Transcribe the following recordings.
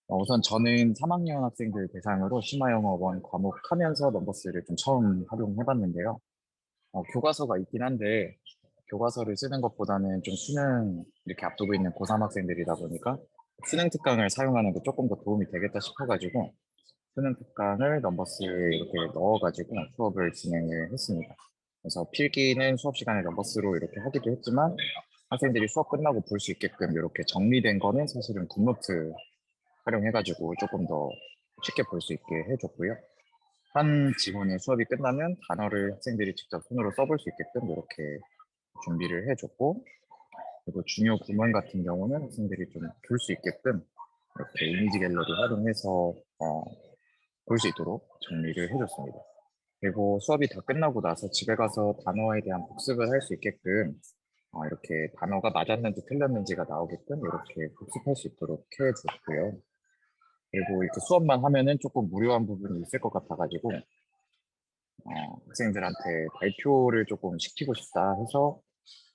우선 저는 3학년 학생들 대상으로 심화영어 원 과목 하면서 넘버스를 좀 처음 활용해봤는데요. 교과서가 있긴 한데 교과서를 쓰는 것보다는 좀 수능 이렇게 앞두고 있는 고3 학생들이다 보니까 수능 특강을 사용하는 게 조금 더 도움이 되겠다 싶어가지고 수능 특강을 넘버스에 이렇게 넣어가지고 수업을 진행을 했습니다. 그래서 필기는 수업 시간에 넘버스로 이렇게 하기도 했지만 학생들이 수업 끝나고 볼 수 있게끔 이렇게 정리된 거는 사실은 굿노트 활용해가지고 조금 더 쉽게 볼 수 있게 해줬고요. 한 지문의 수업이 끝나면 단어를 학생들이 직접 손으로 써볼 수 있게끔 이렇게 준비를 해줬고, 그리고 중요 구문 같은 경우는 학생들이 좀 볼 수 있게끔 이렇게 이미지 갤러리 활용해서 볼 수 있도록 정리를 해줬습니다. 그리고 수업이 다 끝나고 나서 집에 가서 단어에 대한 복습을 할 수 있게끔 이렇게 단어가 맞았는지 틀렸는지가 나오게끔 이렇게 복습할 수 있도록 해줬고요. 그리고 이렇게 수업만 하면은 조금 무료한 부분이 있을 것 같아가지고, 학생들한테 발표를 조금 시키고 싶다 해서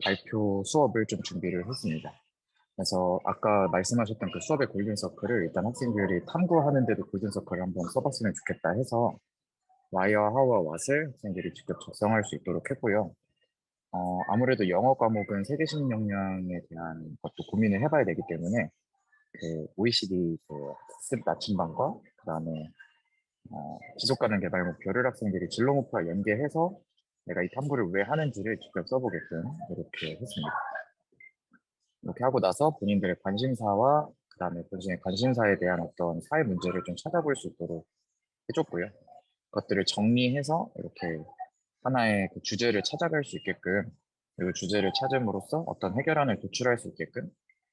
발표 수업을 좀 준비를 했습니다. 그래서 아까 말씀하셨던 그 수업의 골든서클을 일단 학생들이 탐구하는데도 골든서클을 한번 써봤으면 좋겠다 해서 와이와 하우와 왓을 학생들이 직접 작성할 수 있도록 했고요. 아무래도 영어 과목은 세계식 역량에 대한 것도 고민을 해봐야 되기 때문에 그 OECD 그 학습 나침반과 그다음에 지속 가능 개발 목표를 학생들이 진로 목표와 연계해서 내가 이 탐구를 왜 하는지를 직접 써보게끔 이렇게 했습니다. 이렇게 하고 나서 본인들의 관심사와 그다음에 본인의 관심사에 대한 어떤 사회 문제를 좀 찾아볼 수 있도록 해줬고요. 그것들을 정리해서 이렇게 하나의 그 주제를 찾아갈 수 있게끔, 그리고 주제를 찾음으로써 어떤 해결안을 도출할 수 있게끔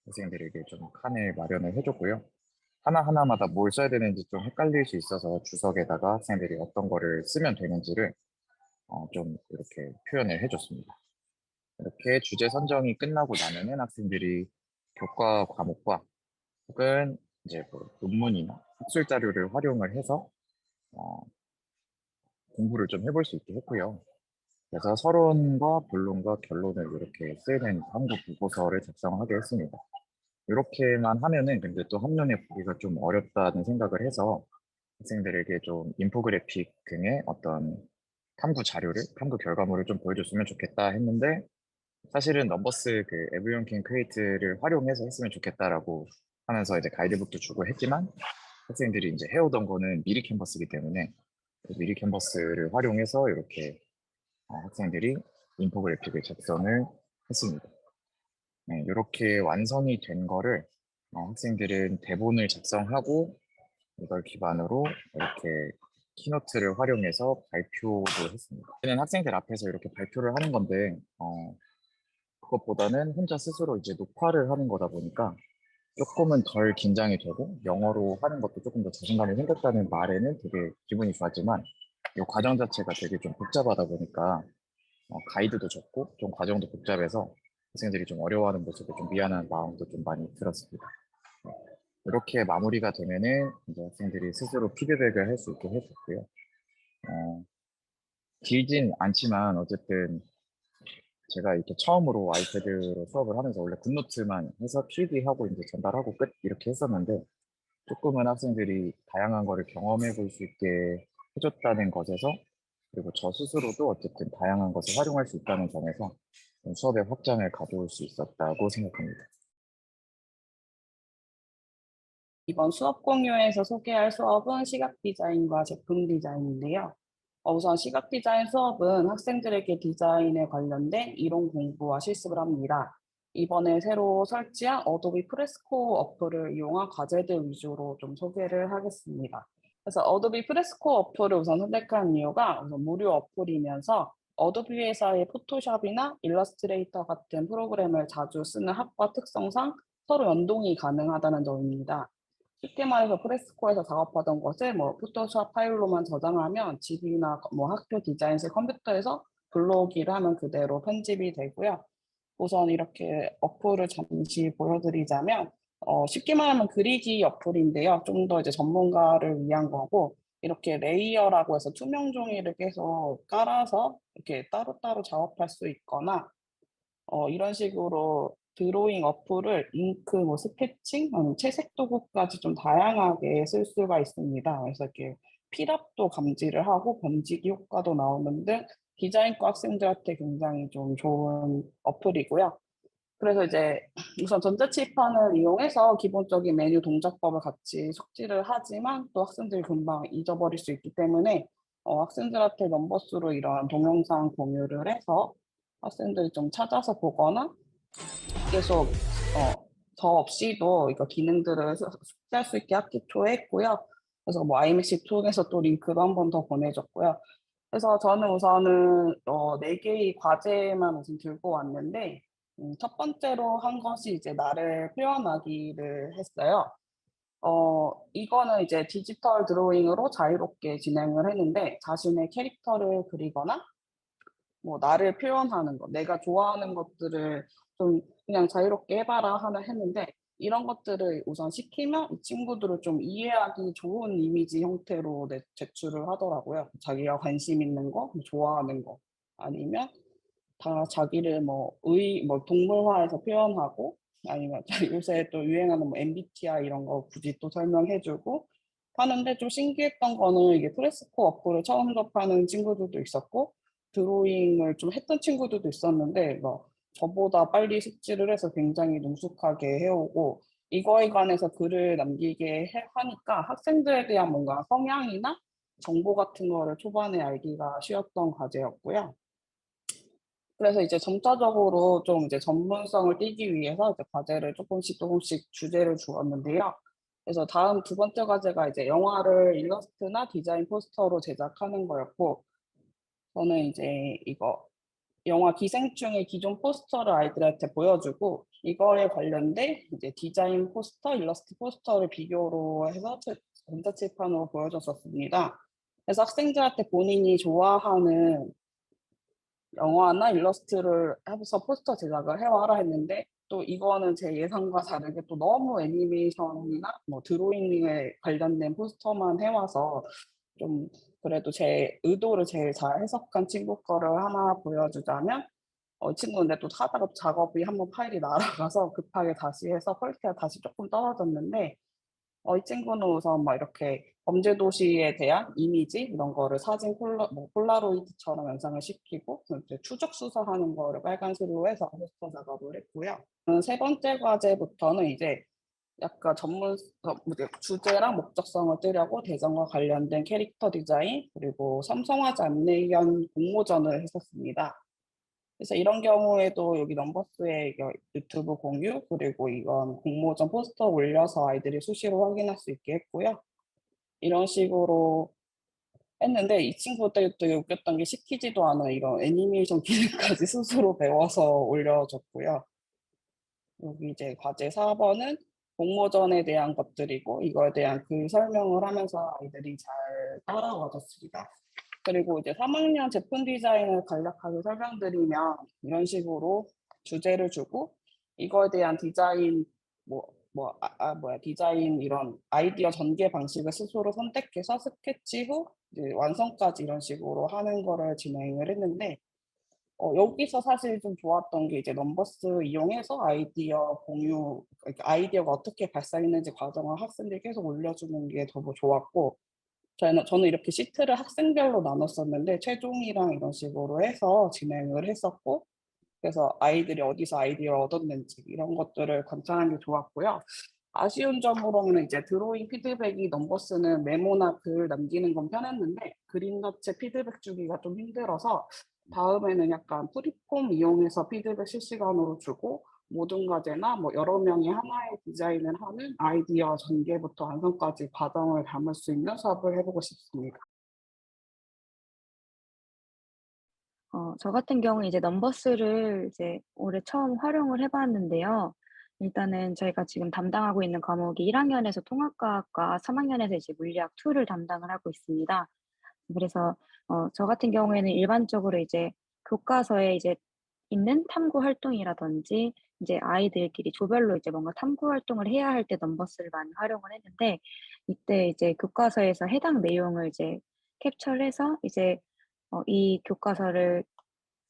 학생들에게 좀 칸을 마련을 해줬고요. 하나하나마다 뭘 써야 되는지 좀 헷갈릴 수 있어서 주석에다가 학생들이 어떤 거를 쓰면 되는지를 좀 이렇게 표현을 해줬습니다. 이렇게 주제 선정이 끝나고 나면은 학생들이 교과 과목과 혹은 이제 뭐 논문이나 학술 자료를 활용을 해서 어, 공부를 좀 해볼 수 있게 했고요. 그래서 서론과 본론과 결론을 이렇게 쓰는 한국 보고서를 작성하게 했습니다. 이렇게만 하면은 근데 또 한눈에 보기가 좀 어렵다는 생각을 해서 학생들에게 좀 인포그래픽 등의 어떤 탐구 자료를, 탐구 결과물을 좀 보여줬으면 좋겠다 했는데 사실은 넘버스 그 에브리온 캔 크리에이트를 활용해서 했으면 좋겠다라고 하면서 이제 가이드북도 주고 했지만 학생들이 이제 해오던 거는 미리 캔버스이기 때문에 그 미리 캔버스를 활용해서 이렇게 학생들이 인포그래픽을 작성을 했습니다. 네, 이렇게 완성이 된 거를 학생들은 대본을 작성하고 이걸 기반으로 이렇게 키노트를 활용해서 발표도 했습니다. 저는 학생들 앞에서 이렇게 발표를 하는 건데 그것보다는 혼자 스스로 이제 녹화를 하는 거다 보니까 조금은 덜 긴장이 되고 영어로 하는 것도 조금 더 자신감이 생겼다는 말에는 되게 기분이 좋았지만 이 과정 자체가 되게 좀 복잡하다 보니까 가이드도 적고 좀 과정도 복잡해서 학생들이 좀 어려워하는 모습에 좀 미안한 마음도 좀 많이 들었습니다. 네. 이렇게 마무리가 되면은 이제 학생들이 스스로 피드백을 할 수 있게 해줬고요. 어, 길진 않지만 어쨌든 제가 이렇게 처음으로 아이패드로 수업을 하면서 원래 굿노트만 해서 필기하고 이제 전달하고 끝 이렇게 했었는데 조금은 학생들이 다양한 거를 경험해 볼 수 있게 해줬다는 것에서 그리고 저 스스로도 어쨌든 다양한 것을 활용할 수 있다는 점에서 좀 수업의 확장을 가져올 수 있었다고 생각합니다. 이번 수업 공유에서 소개할 수업은 시각 디자인과 제품 디자인인데요. 우선 시각 디자인 수업은 학생들에게 디자인에 관련된 이론 공부와 실습을 합니다. 이번에 새로 설치한 어도비 프레스코 어플을 이용한 과제들 위주로 좀 소개를 하겠습니다. 그래서 어도비 프레스코 어플을 우선 선택한 이유가 우선 무료 어플이면서 어도비 회사의 포토샵이나 일러스트레이터 같은 프로그램을 자주 쓰는 학과 특성상 서로 연동이 가능하다는 점입니다. 쉽게 말해서 프레스코에서 작업하던 것을 뭐 포토샵 파일로만 저장하면 집이나 뭐 학교 디자인실 컴퓨터에서 불러오기를 하면 그대로 편집이 되고요. 우선 이렇게 어플을 잠시 보여드리자면 쉽게 말하면 그리기 어플인데요. 좀 더 이제 전문가를 위한 거고 이렇게 레이어라고 해서 투명 종이를 계속 깔아서 이렇게 따로따로 작업할 수 있거나 이런 식으로 드로잉 어플을 잉크, 뭐 스케칭, 아니면 채색 도구까지 좀 다양하게 쓸 수가 있습니다. 그래서 이렇게 필압도 감지를 하고 번지기 효과도 나오는 등 디자인과 학생들한테 굉장히 좀 좋은 어플이고요. 그래서 이제 우선 전자칠판을 이용해서 기본적인 메뉴 동작법을 같이 숙지를 하지만 또 학생들이 금방 잊어버릴 수 있기 때문에 학생들한테 넘버스로 이런 동영상 공유를 해서 학생들이 좀 찾아서 보거나 계속 저 없이도 이거 기능들을 숙지할 수 있게 학기 초에 했고요. 그래서 뭐 iMessage 통해서 또 링크도 한 번 더 보내줬고요. 그래서 저는 우선은 4개의 과제만 우선 들고 왔는데 첫 번째로 한 것이 이제 나를 표현하기를 했어요. 이거는 이제 디지털 드로잉으로 자유롭게 진행을 했는데 자신의 캐릭터를 그리거나 뭐 나를 표현하는 거, 내가 좋아하는 것들을 좀 그냥 자유롭게 해 봐라 하나 했는데 이런 것들을 우선 시키면 이 친구들을 좀 이해하기 좋은 이미지 형태로 제출을 하더라고요. 자기가 관심 있는 거, 뭐 좋아하는 거 아니면 다 자기를 뭐 동물화해서 표현하고 아니면 요새 또 유행하는 뭐 MBTI 이런 거 굳이 또 설명해 주고 하는데 좀 신기했던 거는 이게 프레스코 어플을 처음 접하는 친구들도 있었고 드로잉을 좀 했던 친구들도 있었는데 저보다 빨리 숙지를 해서 굉장히 능숙하게 해오고 이거에 관해서 글을 남기게 하니까 학생들에 대한 뭔가 성향이나 정보 같은 거를 초반에 알기가 쉬웠던 과제였고요. 그래서 이제 점차적으로 좀 이제 전문성을 띠기 위해서 이제 과제를 조금씩 주제를 주었는데요. 그래서 다음 두 번째 과제가 이제 영화를 일러스트나 디자인 포스터로 제작하는 거였고 저는 이제 이거 영화 기생충의 기존 포스터를 아이들한테 보여주고 이거에 관련된 이제 디자인 포스터, 일러스트 포스터를 비교로 해서 전자칠판으로 보여줬었습니다. 그래서 학생들한테 본인이 좋아하는 영화나 일러스트를 해서 포스터 제작을 해 와라 했는데 또 이거는 제 예상과 다르게 또 너무 애니메이션이나 뭐 드로잉에 관련된 포스터만 해 와서 좀 그래도 제 의도를 제일 잘 해석한 친구 거를 하나 보여주자면 이 친구는 근데 또 하다가 작업이 한번 파일이 날아가서 급하게 다시 해서 퀄리티가 다시 쪼끔 떨어졌는데 이 친구는 우선 막 이렇게 범죄 도시에 대한 이미지 이런 거를 사진 폴라로이드처럼 연상을 시키고 이제 추적 수사하는 거를 빨간색으로 해서 포스터 작업을 했고요. 세 번째 과제부터는 이제 약간 이제 주제랑 목적성을 띠려고 대전과 관련된 캐릭터 디자인 그리고 삼성화재 안내 위한 공모전을 했었습니다. 그래서 이런 경우에도 여기 넘버스에 이거 유튜브 공유 그리고 이건 공모전 포스터 올려서 아이들이 수시로 확인할 수 있게 했고요. 이런 식으로 했는데 이 친구들 되게 웃겼던 게 시키지도 않은 이런 애니메이션 기능까지 스스로 배워서 올려줬고요. 여기 이제 과제 4번은 공모전에 대한 것들이고 이거에 대한 글 설명을 하면서 아이들이 잘 따라와 줬습니다. 그리고 이제 3학년 제품 디자인을 간략하게 설명드리면 이런 식으로 주제를 주고 이거에 대한 디자인 디자인 이런 아이디어 전개 방식을 스스로 선택해서 스케치 후 이제 완성까지 이런 식으로 하는 거를 진행을 했는데 여기서 사실 좀 좋았던 게 이제 넘버스 이용해서 아이디어 공유 그러니까 아이디어가 어떻게 발산했는지 과정을 학생들이 계속 올려주는 게 더 좋았고 저는 이렇게 시트를 학생별로 나눴었는데 최종이랑 이런 식으로 해서 진행을 했었고 그래서 아이들이 어디서 아이디어를 얻었는지 이런 것들을 관찰하는 게 좋았고요. 아쉬운 점으로는 이제 드로잉 피드백이 넘버스는 메모나 글 남기는 건 편했는데 그림 자체 피드백 주기가 좀 힘들어서 다음에는 약간 프리폼 이용해서 피드백 실시간으로 주고 모든 과제나 뭐 여러 명이 하나의 디자인을 하는 아이디어 전개부터 완성까지 과정을 담을 수 있는 수업을 해 보고 싶습니다. 저 같은 경우는 이제 넘버스를 이제 올해 처음 활용을 해 봤는데요. 일단은 저희가 지금 담당하고 있는 과목이 1 학년에서 통합과학과 3 학년에서 이제 물리학 2를 담당을 하고 있습니다. 그래서 저 같은 경우에는 일반적으로 이제 교과서에 이제 있는 탐구 활동이라든지 이제 아이들끼리 조별로 이제 뭔가 탐구 활동을 해야 할 때 넘버스를 많이 활용을 했는데 이때 이제 교과서에서 해당 내용을 이제 캡처를 해서 이제 이 교과서를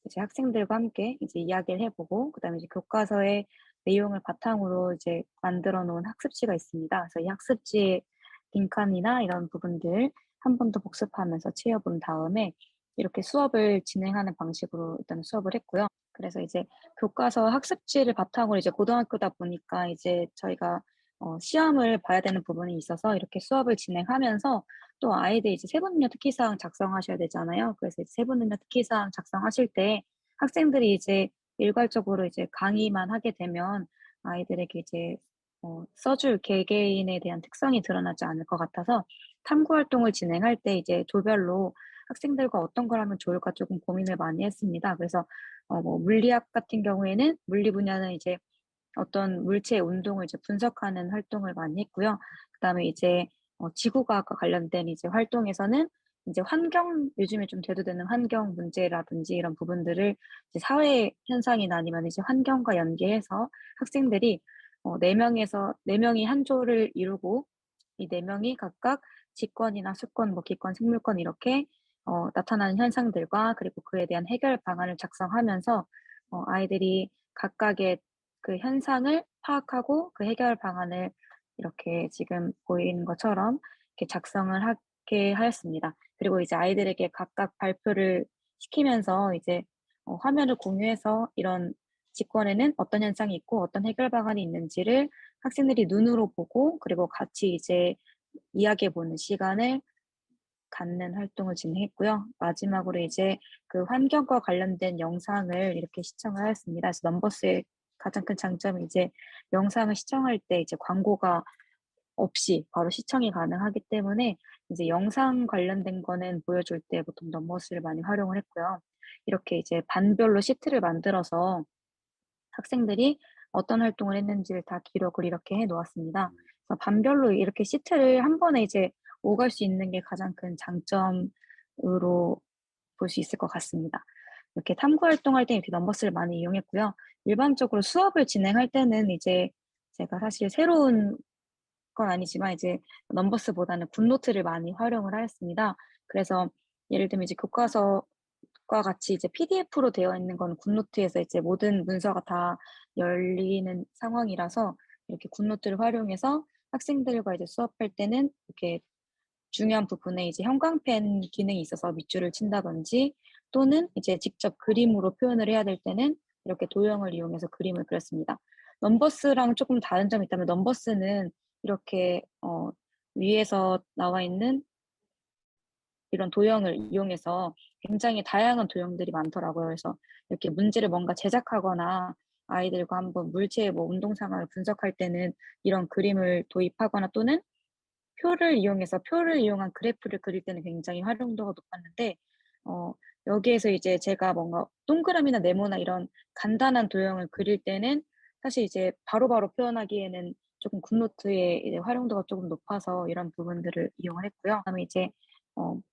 이제 학생들과 함께 이제 이야기를 해 보고 그다음에 이제 교과서에 내용을 바탕으로 이제 만들어 놓은 학습지가 있습니다. 그래서 이 학습지의 빈칸이나 이런 부분들 한 번 더 복습하면서 채워본 다음에 이렇게 수업을 진행하는 방식으로 일단 수업을 했고요. 그래서 이제 교과서 학습지를 바탕으로 이제 고등학교다 보니까 이제 저희가 시험을 봐야 되는 부분이 있어서 이렇게 수업을 진행하면서 또 아이들 이제 세부능력 특기사항 작성하셔야 되잖아요. 그래서 이제 세부능력 특기사항 작성하실 때 학생들이 이제 일괄적으로 이제 강의만 하게 되면 아이들에게 이제 써줄 개개인에 대한 특성이 드러나지 않을 것 같아서 탐구 활동을 진행할 때 이제 조별로 학생들과 어떤 걸 하면 좋을까 조금 고민을 많이 했습니다. 그래서 뭐 물리학 같은 경우에는 물리 분야는 이제 어떤 물체의 운동을 이제 분석하는 활동을 많이 했고요. 그다음에 이제 지구과학과 관련된 이제 활동에서는 이제 환경 요즘에 좀 대두되는 환경 문제라든지 이런 부분들을 이제 사회 현상이나 아니면 이제 환경과 연계해서 학생들이 4명에서 4명이 한 조를 이루고 이 4명이 각각 직권이나 수권, 뭐 기권, 생물권 이렇게 나타나는 현상들과 그리고 그에 대한 해결 방안을 작성하면서 아이들이 각각의 그 현상을 파악하고 그 해결 방안을 이렇게 지금 보이는 것처럼 이렇게 작성을 하게 하였습니다. 그리고 이제 아이들에게 각각 발표를 시키면서 이제 화면을 공유해서 이런 직권에는 어떤 현상이 있고 어떤 해결 방안이 있는지를 학생들이 눈으로 보고 그리고 같이 이제 이야기해 보는 시간을 갖는 활동을 진행했고요. 마지막으로 이제 그 환경과 관련된 영상을 이렇게 시청을 하였습니다. 그래서 넘버스의 가장 큰 장점이 이제 영상을 시청할 때 이제 광고가 없이 바로 시청이 가능하기 때문에 이제 영상 관련된 거는 보여줄 때 보통 넘버스를 많이 활용을 했고요. 이렇게 이제 반별로 시트를 만들어서 학생들이 어떤 활동을 했는지를 다 기록을 이렇게 해 놓았습니다. 그래서 반별로 이렇게 시트를 한 번에 이제 오갈 수 있는 게 가장 큰 장점으로 볼 수 있을 것 같습니다. 이렇게 탐구 활동할 때 이렇게 넘버스를 많이 이용했고요. 일반적으로 수업을 진행할 때는 이제 제가 사실 새로운 건 아니지만 이제 넘버스보다는 굿노트를 많이 활용을 하였습니다. 그래서 예를 들면 이제 교과서과 같이 이제 PDF로 되어 있는 건 굿노트에서 이제 모든 문서가 다 열리는 상황이라서 이렇게 굿노트를 활용해서 학생들과 이제 수업할 때는 이렇게 중요한 부분에 이제 형광펜 기능이 있어서 밑줄을 친다든지 또는 이제 직접 그림으로 표현을 해야 될 때는 이렇게 도형을 이용해서 그림을 그렸습니다. 넘버스랑 조금 다른 점이 있다면 넘버스는 이렇게 위에서 나와 있는 이런 도형을 이용해서 굉장히 다양한 도형들이 많더라고요. 그래서 이렇게 문제를 뭔가 제작하거나 아이들과 한번 물체의 뭐 운동 상황을 분석할 때는 이런 그림을 도입하거나 또는 표를 이용해서 표를 이용한 그래프를 그릴 때는 굉장히 활용도가 높았는데 여기에서 이제 제가 뭔가 동그라미나 네모나 이런 간단한 도형을 그릴 때는 사실 이제 바로바로 표현하기에는 조금 굿노트의 이제 활용도가 조금 높아서 이런 부분들을 이용을 했고요. 그다음에 이제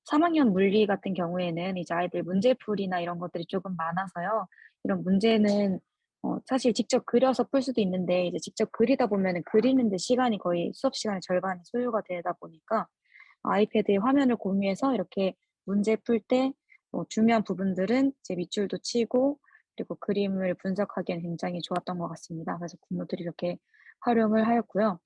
3학년 물리 같은 경우에는 이제 아이들 문제풀이나 이런 것들이 조금 많아서요. 이런 문제는 사실 직접 그려서 풀 수도 있는데 이제 직접 그리다 보면은 그리는 데 시간이 거의 수업 시간의 절반이 소요가 되다 보니까 아이패드에 화면을 공유해서 이렇게 문제 풀 때 중요한 부분들은 이제 밑줄도 치고 그리고 그림을 분석하기에는 굉장히 좋았던 것 같습니다. 그래서 굿노트를 이렇게 활용을 하였고요.